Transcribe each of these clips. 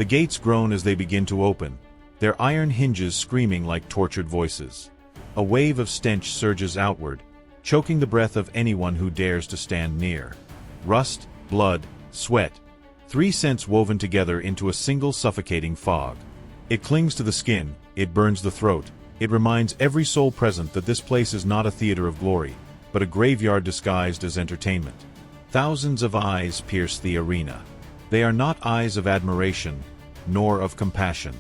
The gates groan as they begin to open, their iron hinges screaming like tortured voices. A wave of stench surges outward, choking the breath of anyone who dares to stand near. Rust, blood, sweat, three scents woven together into a single suffocating fog. It clings to the skin, it burns the throat, it reminds every soul present that this place is not a theater of glory, but a graveyard disguised as entertainment. Thousands of eyes pierce the arena. They are not eyes of admiration, nor of compassion.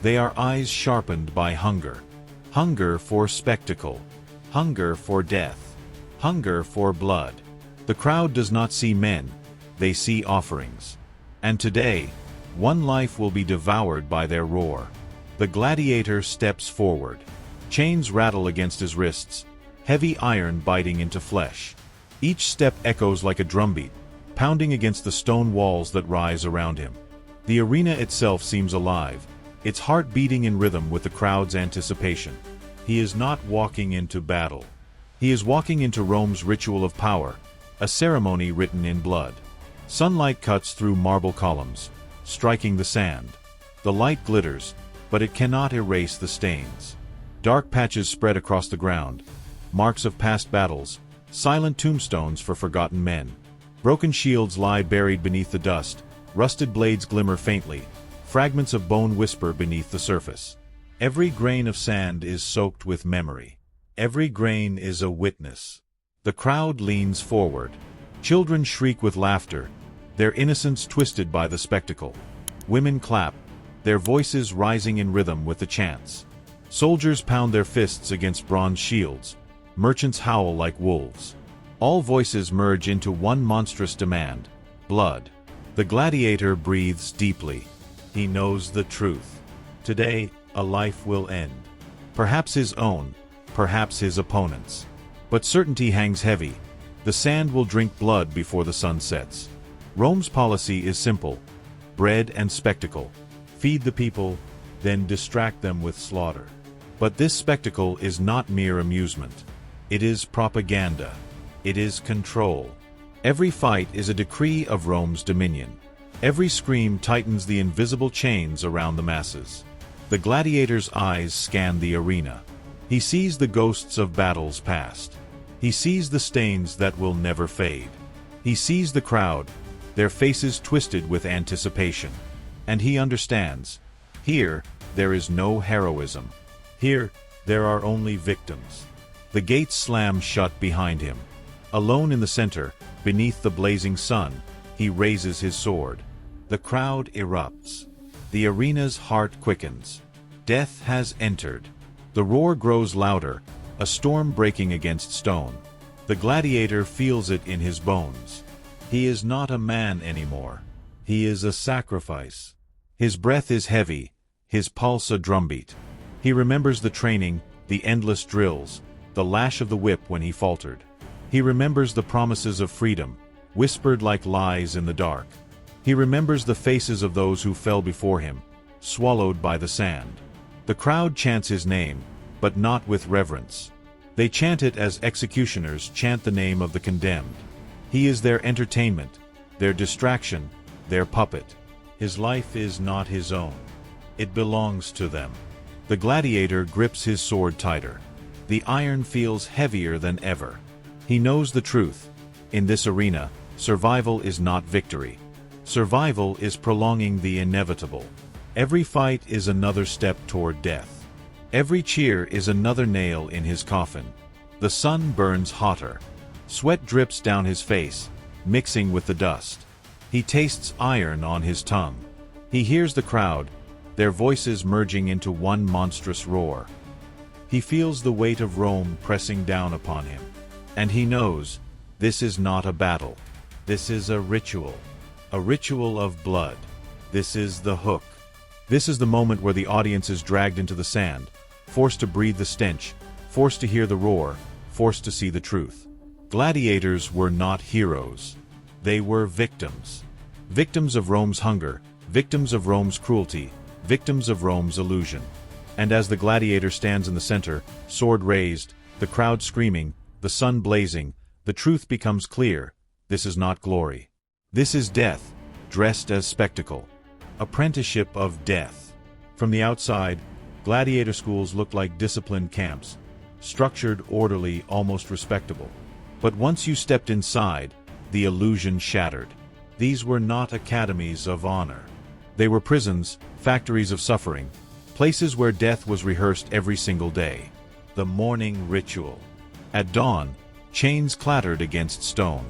They are eyes sharpened by hunger. Hunger for spectacle. Hunger for death. Hunger for blood. The crowd does not see men, they see offerings. And today, one life will be devoured by their roar. The gladiator steps forward. Chains rattle against his wrists, heavy iron biting into flesh. Each step echoes like a drumbeat, pounding against the stone walls that rise around him. The arena itself seems alive, its heart beating in rhythm with the crowd's anticipation. He is not walking into battle. He is walking into Rome's ritual of power, a ceremony written in blood. Sunlight cuts through marble columns, striking the sand. The light glitters, but it cannot erase the stains. Dark patches spread across the ground, marks of past battles, silent tombstones for forgotten men. Broken shields lie buried beneath the dust, rusted blades glimmer faintly, fragments of bone whisper beneath the surface. Every grain of sand is soaked with memory. Every grain is a witness. The crowd leans forward. Children shriek with laughter, their innocence twisted by the spectacle. Women clap, their voices rising in rhythm with the chants. Soldiers pound their fists against bronze shields. Merchants howl like wolves. All voices merge into one monstrous demand: blood. The gladiator breathes deeply. He knows the truth. Today, a life will end. Perhaps his own, perhaps his opponent's. But certainty hangs heavy. The sand will drink blood before the sun sets. Rome's policy is simple: bread and spectacle. Feed the people, then distract them with slaughter. But this spectacle is not mere amusement. It is propaganda. It is control. Every fight is a decree of Rome's dominion. Every scream tightens the invisible chains around the masses. The gladiator's eyes scan the arena. He sees the ghosts of battles past. He sees the stains that will never fade. He sees the crowd, their faces twisted with anticipation. And he understands. Here, there is no heroism. Here, there are only victims. The gates slam shut behind him. Alone in the center, beneath the blazing sun, he raises his sword. The crowd erupts. The arena's heart quickens. Death has entered. The roar grows louder, a storm breaking against stone. The gladiator feels it in his bones. He is not a man anymore. He is a sacrifice. His breath is heavy, his pulse a drumbeat. He remembers the training, the endless drills, the lash of the whip when he faltered. He remembers the promises of freedom, whispered like lies in the dark. He remembers the faces of those who fell before him, swallowed by the sand. The crowd chants his name, but not with reverence. They chant it as executioners chant the name of the condemned. He is their entertainment, their distraction, their puppet. His life is not his own. It belongs to them. The gladiator grips his sword tighter. The iron feels heavier than ever. He knows the truth. In this arena, survival is not victory. Survival is prolonging the inevitable. Every fight is another step toward death. Every cheer is another nail in his coffin. The sun burns hotter. Sweat drips down his face, mixing with the dust. He tastes iron on his tongue. He hears the crowd, their voices merging into one monstrous roar. He feels the weight of Rome pressing down upon him. And he knows, this is not a battle. This is a ritual of blood. This is the hook. This is the moment where the audience is dragged into the sand, forced to breathe the stench, forced to hear the roar, forced to see the truth. Gladiators were not heroes. They were victims. Victims of Rome's hunger, victims of Rome's cruelty, victims of Rome's illusion. And as the gladiator stands in the center, sword raised, the crowd screaming, the sun blazing, the truth becomes clear. This is not glory. This is death, dressed as spectacle. Apprenticeship of death. From the outside, gladiator schools looked like disciplined camps, structured, orderly, almost respectable. But once you stepped inside, the illusion shattered. These were not academies of honor. They were prisons, factories of suffering, places where death was rehearsed every single day. The morning ritual. At dawn, chains clattered against stone.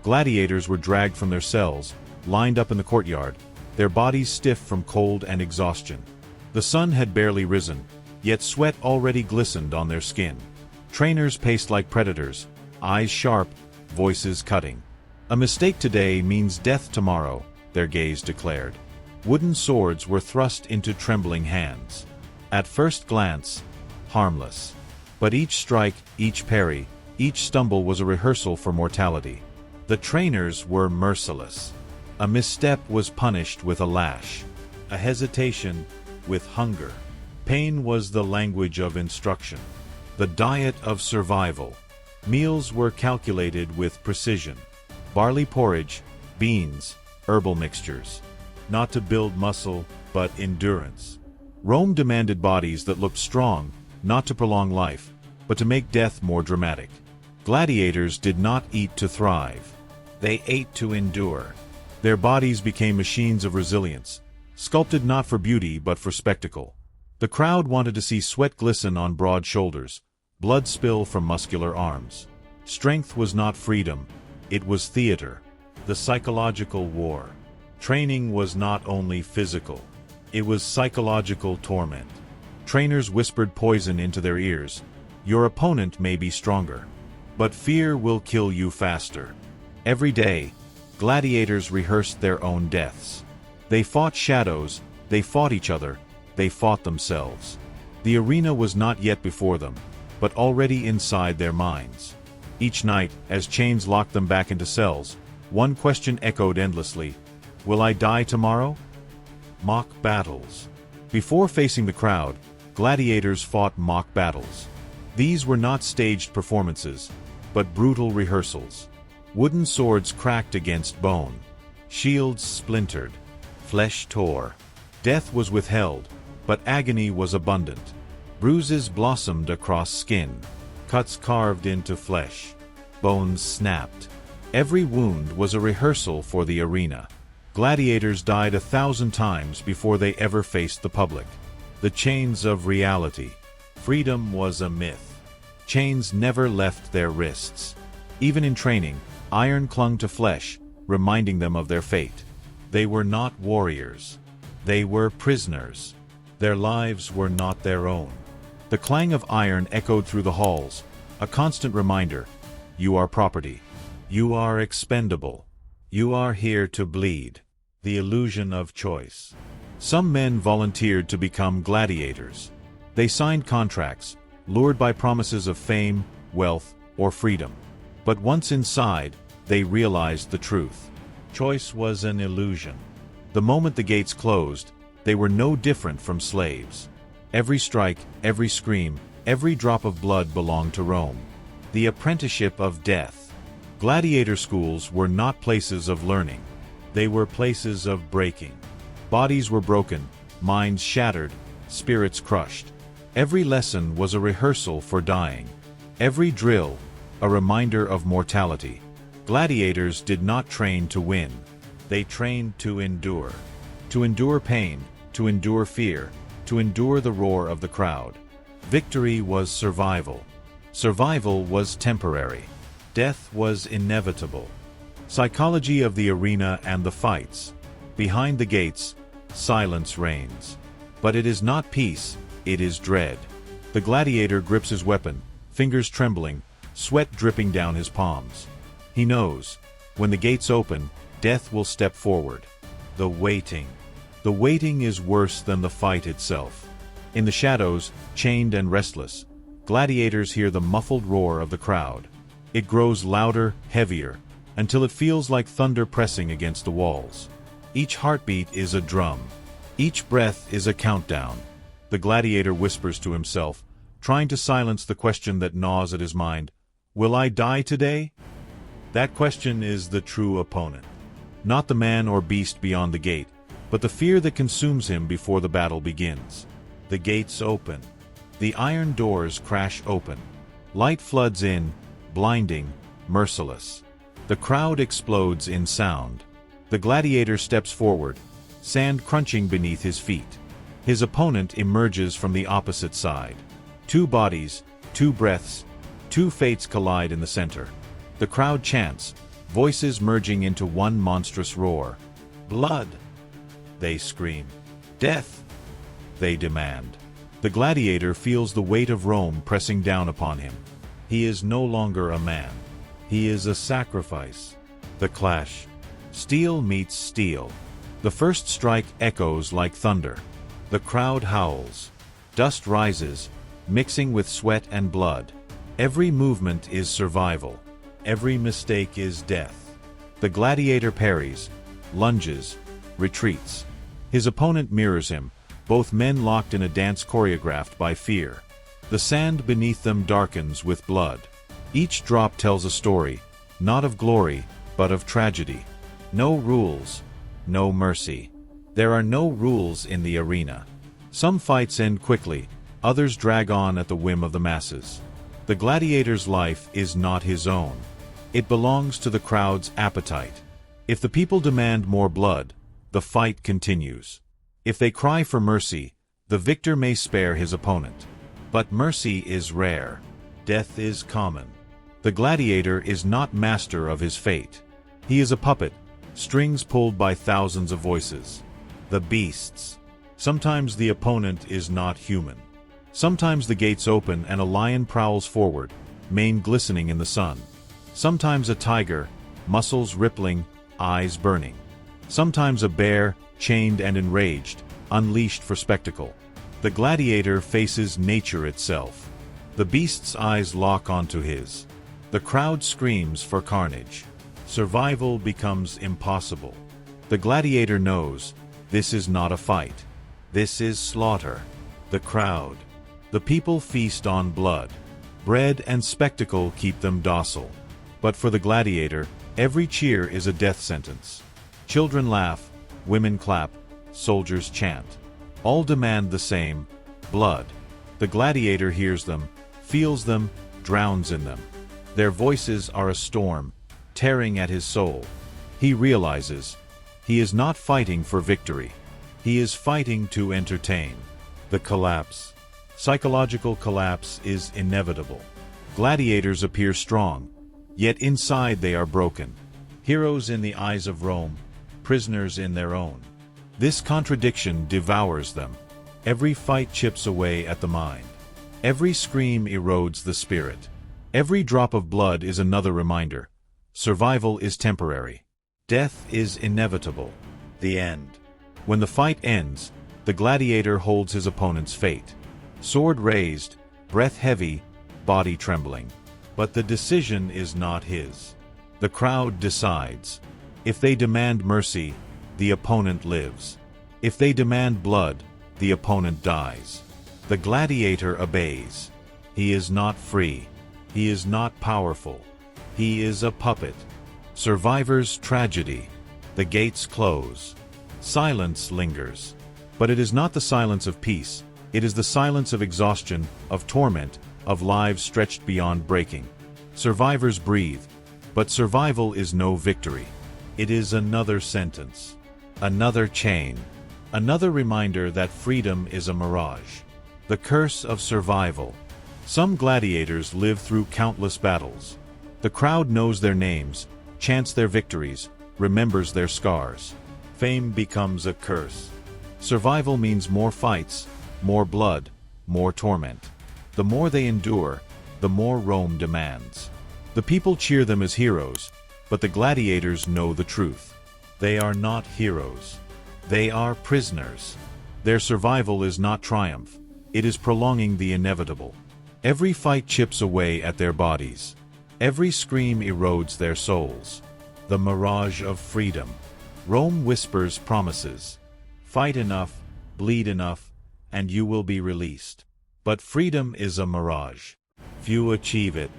Gladiators were dragged from their cells, lined up in the courtyard, their bodies stiff from cold and exhaustion. The sun had barely risen, yet sweat already glistened on their skin. Trainers paced like predators, eyes sharp, voices cutting. A mistake today means death tomorrow, their gaze declared. Wooden swords were thrust into trembling hands. At first glance, harmless. But each strike, each parry, each stumble was a rehearsal for mortality. The trainers were merciless. A misstep was punished with a lash. A hesitation with hunger. Pain was the language of instruction. The diet of survival. Meals were calculated with precision. Barley porridge, beans, herbal mixtures. Not to build muscle, but endurance. Rome demanded bodies that looked strong, not to prolong life, but to make death more dramatic. Gladiators did not eat to thrive. They ate to endure. Their bodies became machines of resilience, sculpted not for beauty but for spectacle. The crowd wanted to see sweat glisten on broad shoulders, blood spill from muscular arms. Strength was not freedom, it was theater. The psychological war. Training was not only physical, it was psychological torment. Trainers whispered poison into their ears. Your opponent may be stronger, but fear will kill you faster. Every day, gladiators rehearsed their own deaths. They fought shadows, they fought each other, they fought themselves. The arena was not yet before them, but already inside their minds. Each night, as chains locked them back into cells, one question echoed endlessly: will I die tomorrow? Mock battles. Before facing the crowd, gladiators fought mock battles. These were not staged performances, but brutal rehearsals. Wooden swords cracked against bone. Shields splintered. Flesh tore. Death was withheld, but agony was abundant. Bruises blossomed across skin. Cuts carved into flesh. Bones snapped. Every wound was a rehearsal for the arena. Gladiators died 1,000 times before they ever faced the public. The chains of reality. Freedom was a myth. Chains never left their wrists. Even in training, iron clung to flesh, reminding them of their fate. They were not warriors. They were prisoners. Their lives were not their own. The clang of iron echoed through the halls, a constant reminder: you are property. You are expendable. You are here to bleed. The illusion of choice. Some men volunteered to become gladiators. They signed contracts, lured by promises of fame, wealth, or freedom. But once inside, they realized the truth. Choice was an illusion. The moment the gates closed, they were no different from slaves. Every strike, every scream, every drop of blood belonged to Rome. The apprenticeship of death. Gladiator schools were not places of learning. They were places of breaking. Bodies were broken, minds shattered, spirits crushed. Every lesson was a rehearsal for dying. Every drill, a reminder of mortality. Gladiators did not train to win. They trained to endure. To endure pain, to endure fear, to endure the roar of the crowd. Victory was survival. Survival was temporary. Death was inevitable. Psychology of the arena and the fights. Behind the gates, silence reigns. But it is not peace, it is dread. The gladiator grips his weapon, fingers trembling, sweat dripping down his palms. He knows, when the gates open, death will step forward. The waiting. The waiting is worse than the fight itself. In the shadows, chained and restless, gladiators hear the muffled roar of the crowd. It grows louder, heavier, until it feels like thunder pressing against the walls. Each heartbeat is a drum. Each breath is a countdown. The gladiator whispers to himself, trying to silence the question that gnaws at his mind: will I die today? That question is the true opponent. Not the man or beast beyond the gate, but but the fear that consumes him before the battle begins. The gates open. The iron doors crash open. Light floods in, blinding, merciless. The crowd explodes in sound. The gladiator steps forward, sand crunching beneath his feet. His opponent emerges from the opposite side. Two bodies, two breaths, two fates collide in the center. The crowd chants, voices merging into one monstrous roar. Blood! They scream. Death! They demand. The gladiator feels the weight of Rome pressing down upon him. He is no longer a man. He is a sacrifice. The clash. Steel meets steel. The first strike echoes like thunder. The crowd howls. Dust rises, mixing with sweat and blood. Every movement is survival. Every mistake is death. The gladiator parries, lunges, retreats. His opponent mirrors him, both men locked in a dance choreographed by fear. The sand beneath them darkens with blood. Each drop tells a story, not of glory, but of tragedy. No rules, no mercy. There are no rules in the arena. Some fights end quickly, others drag on at the whim of the masses. The gladiator's life is not his own. It belongs to the crowd's appetite. If the people demand more blood, the fight continues. If they cry for mercy, the victor may spare his opponent. But mercy is rare. Death is common. The gladiator is not master of his fate. He is a puppet, strings pulled by thousands of voices. The beasts. Sometimes the opponent is not human. Sometimes the gates open and a lion prowls forward, mane glistening in the sun. Sometimes a tiger, muscles rippling, eyes burning. Sometimes a bear, chained and enraged, unleashed for spectacle. The gladiator faces nature itself. The beast's eyes lock onto his. The crowd screams for carnage. Survival becomes impossible. The gladiator knows, this is not a fight. This is slaughter. The crowd. The people feast on blood. Bread and spectacle keep them docile. But for the gladiator, every cheer is a death sentence. Children laugh, women clap, soldiers chant. All demand the same, blood. The gladiator hears them, feels them, drowns in them. Their voices are a storm, tearing at his soul. He realizes, he is not fighting for victory. He is fighting to entertain. The collapse. Psychological collapse is inevitable. Gladiators appear strong, yet inside they are broken. Heroes in the eyes of Rome, prisoners in their own. This contradiction devours them. Every fight chips away at the mind. Every scream erodes the spirit. Every drop of blood is another reminder. Survival is temporary. Death is inevitable. The end. When the fight ends, the gladiator holds his opponent's fate. Sword raised, breath heavy, body trembling. But the decision is not his. The crowd decides. If they demand mercy, the opponent lives. If they demand blood, the opponent dies. The gladiator obeys. He is not free. He is not powerful. He is a puppet. Survivor's tragedy. The gates close. Silence lingers. But it is not the silence of peace. It is the silence of exhaustion, of torment, of lives stretched beyond breaking. Survivors breathe, but survival is no victory. It is another sentence. Another chain. Another reminder that freedom is a mirage. The curse of survival. Some gladiators live through countless battles. The crowd knows their names, chants their victories, remembers their scars. Fame becomes a curse. Survival means more fights, more blood, more torment. The more they endure, the more Rome demands. The people cheer them as heroes, but the gladiators know the truth. They are not heroes. They are prisoners. Their survival is not triumph. It is prolonging the inevitable. Every fight chips away at their bodies. Every scream erodes their souls. The mirage of freedom. Rome whispers promises. Fight enough, bleed enough, and you will be released. But freedom is a mirage. Few achieve it.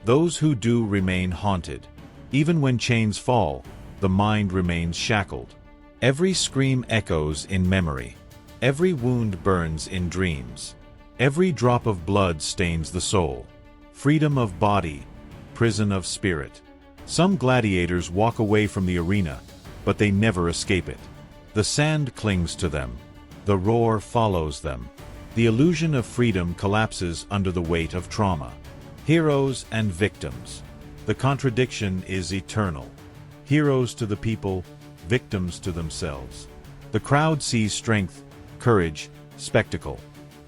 Those who do remain haunted. Even when chains fall, the mind remains shackled. Every scream echoes in memory. Every wound burns in dreams. Every drop of blood stains the soul. Freedom of body, prison of spirit. Some gladiators walk away from the arena, but they never escape it. The sand clings to them. The roar follows them. The illusion of freedom collapses under the weight of trauma. Heroes and victims. The contradiction is eternal. Heroes to the people, victims to themselves. The crowd sees strength, courage, spectacle.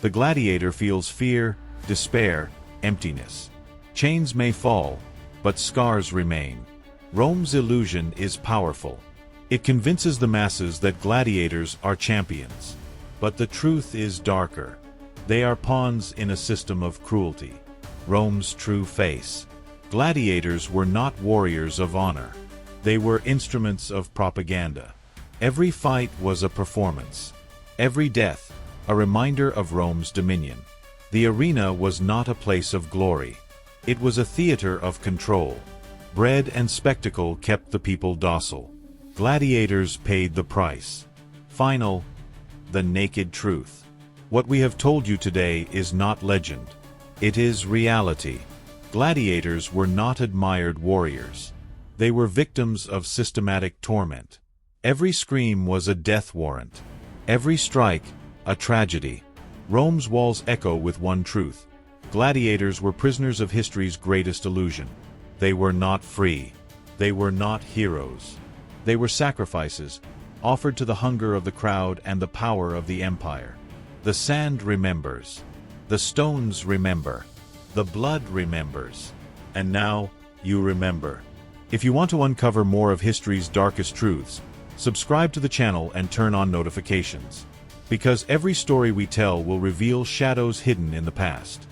The gladiator feels fear, despair, emptiness. Chains may fall, but scars remain. Rome's illusion is powerful. It convinces the masses that gladiators are champions. But the truth is darker. They are pawns in a system of cruelty. Rome's true face. Gladiators were not warriors of honor. They were instruments of propaganda. Every fight was a performance. Every death, a reminder of Rome's dominion. The arena was not a place of glory. It was a theater of control. Bread and spectacle kept the people docile. Gladiators paid the price. Final, the naked truth. What we have told you today is not legend. It is reality. Gladiators were not admired warriors. They were victims of systematic torment. Every scream was a death warrant. Every strike, a tragedy. Rome's walls echo with one truth. Gladiators were prisoners of history's greatest illusion. They were not free. They were not heroes. They were sacrifices, offered to the hunger of the crowd and the power of the empire. The sand remembers. The stones remember. The blood remembers. And now, you remember. If you want to uncover more of history's darkest truths, subscribe to the channel and turn on notifications. Because every story we tell will reveal shadows hidden in the past.